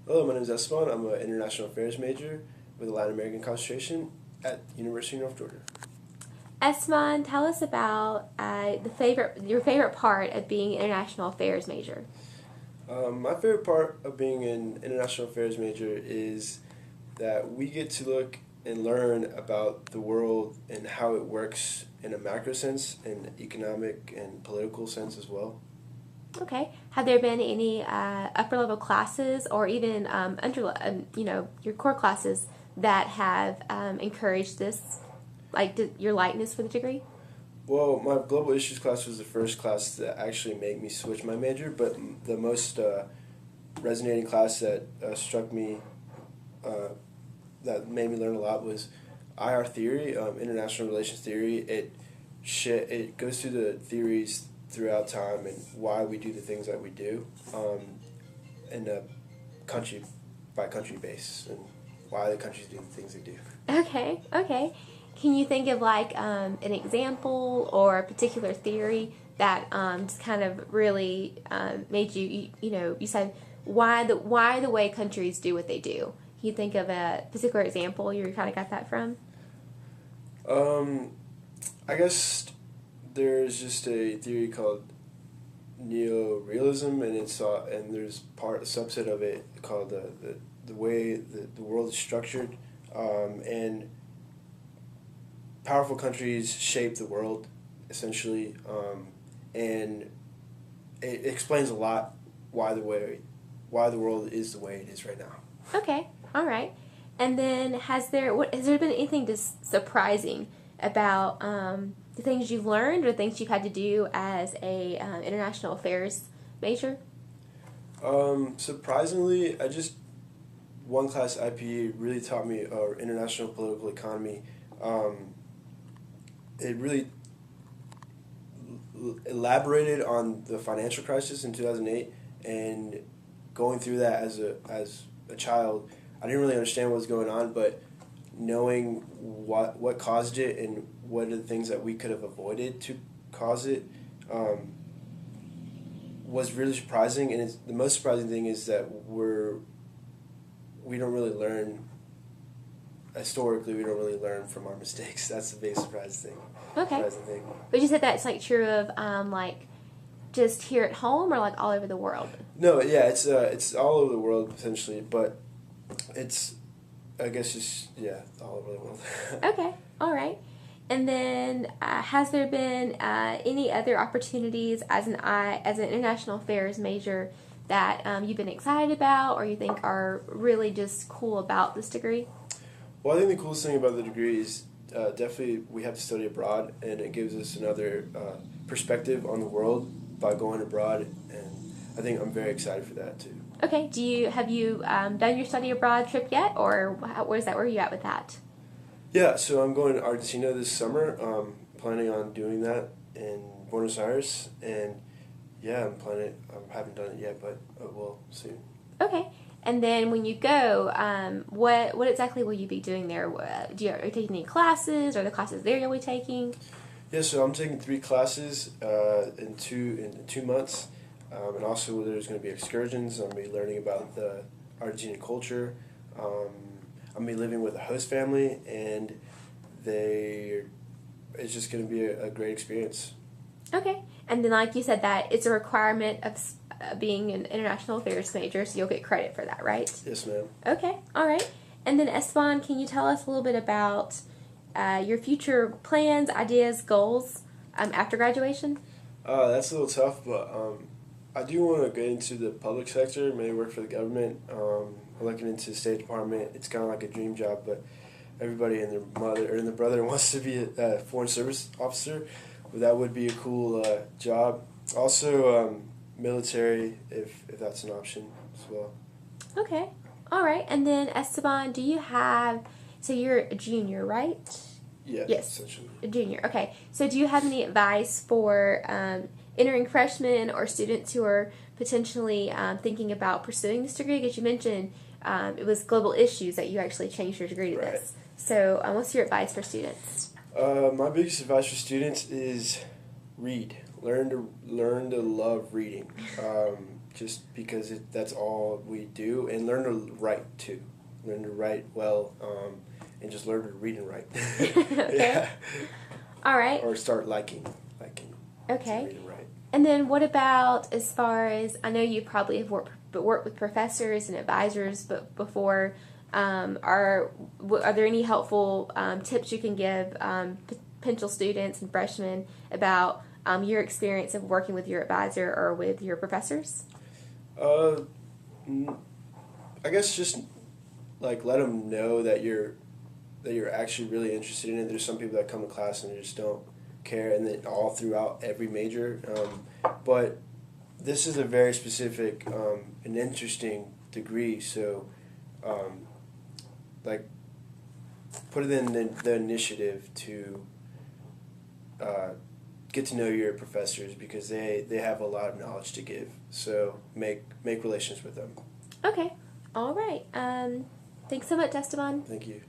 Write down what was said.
Hello, my name is Esteban. I'm an international affairs major with a Latin American concentration at University of North Georgia. Esteban, tell us about your favorite part of being an international affairs major. My favorite part of being an international affairs major is that we get to look and learn about the world and how it works in a macro sense and economic and political sense as well. Okay. Have there been any upper level classes or even your core classes that have encouraged this, like your likeness for the degree? Well, my global issues class was the first class that actually made me switch my major, but the most resonating class that struck me, that made me learn a lot was IR theory, international relations theory. It goes through the theories throughout time and why we do the things that we do, in a country by country base, and why the countries do the things they do. Okay, okay. Can you think of like an example or a particular theory that just kind of really made you said why the way countries do what they do? Can you think of a particular example you kind of got that from? I guess there's just a theory called neorealism, and there's a subset of it called the way the world is structured, and powerful countries shape the world essentially, and it explains a lot why the world is the way it is right now. Okay, all right. And then has there been anything just surprising about the things you've learned or things you've had to do as a international affairs major? Surprisingly, one class IPE really taught me international political economy. It really elaborated on the financial crisis in 2008, and going through that as a child, I didn't really understand what was going on, but knowing what caused it and what are the things that we could have avoided to cause it, was really surprising. And the most surprising thing is that we don't really learn. Historically, we don't really learn from our mistakes. That's the biggest surprising thing. Okay. Surprising thing. But you said that's like true of like just here at home or like all over the world? No, yeah, it's all over the world potentially, but it's, I guess, just all over the world. Okay, all right. And then has there been any other opportunities as an international affairs major that you've been excited about or you think are really just cool about this degree? Well, I think the coolest thing about the degree is definitely we have to study abroad, and it gives us another perspective on the world by going abroad, and I think I'm very excited for that too. Okay, have you done your study abroad trip yet, or where are you at with that? Yeah, so I'm going to Argentina this summer. Planning on doing that in Buenos Aires, and yeah, I'm planning. I haven't done it yet, but I will soon. Okay. And then when you go, what exactly will you be doing there? Are you taking any classes, or the classes there you'll be taking? Yeah, so I'm taking 3 classes in 2 months, and also there's going to be excursions. I'm going to be learning about the Argentinian culture. I'm going to be living with a host family, and it's just going to be a great experience. Okay. And then, like you said, that it's a requirement of being an international affairs major, so you'll get credit for that, right? Yes, ma'am. Okay. All right. And then, Esteban, can you tell us a little bit about your future plans, ideas, goals after graduation? That's a little tough, but I do want to get into the public sector, maybe work for the government. I'm looking into the State Department. It's kind of like a dream job, but everybody and their mother and their brother wants to be a foreign service officer. But that would be a cool job. Also, military, if that's an option as well. Okay. All right. And then, Esteban, so you're a junior, right? Yeah, yes. Essentially. A junior. Okay. So do you have any advice for entering freshmen or students who are potentially thinking about pursuing this degree? Because you mentioned it was global issues that you actually changed your degree to Right. this. So what's your advice for students? My biggest advice for students is read. Learn to love reading. just because that's all we do, and learn to write too. Learn to write well, and just learn to read and write. Okay. Yeah. All right. Or start liking Okay. to read and write. And then what about as far as, I know you probably have worked with professors and advisors but before, are there any helpful tips you can give potential students and freshmen about your experience of working with your advisor or with your professors? I guess just like let them know that you're actually really interested in it. There's some people that come to class and just don't care, and then all throughout every major. But this is a very specific and interesting degree, so like put it in the initiative to get to know your professors, because they have a lot of knowledge to give. So make relations with them. Okay. All right. Thanks so much, Esteban. Thank you.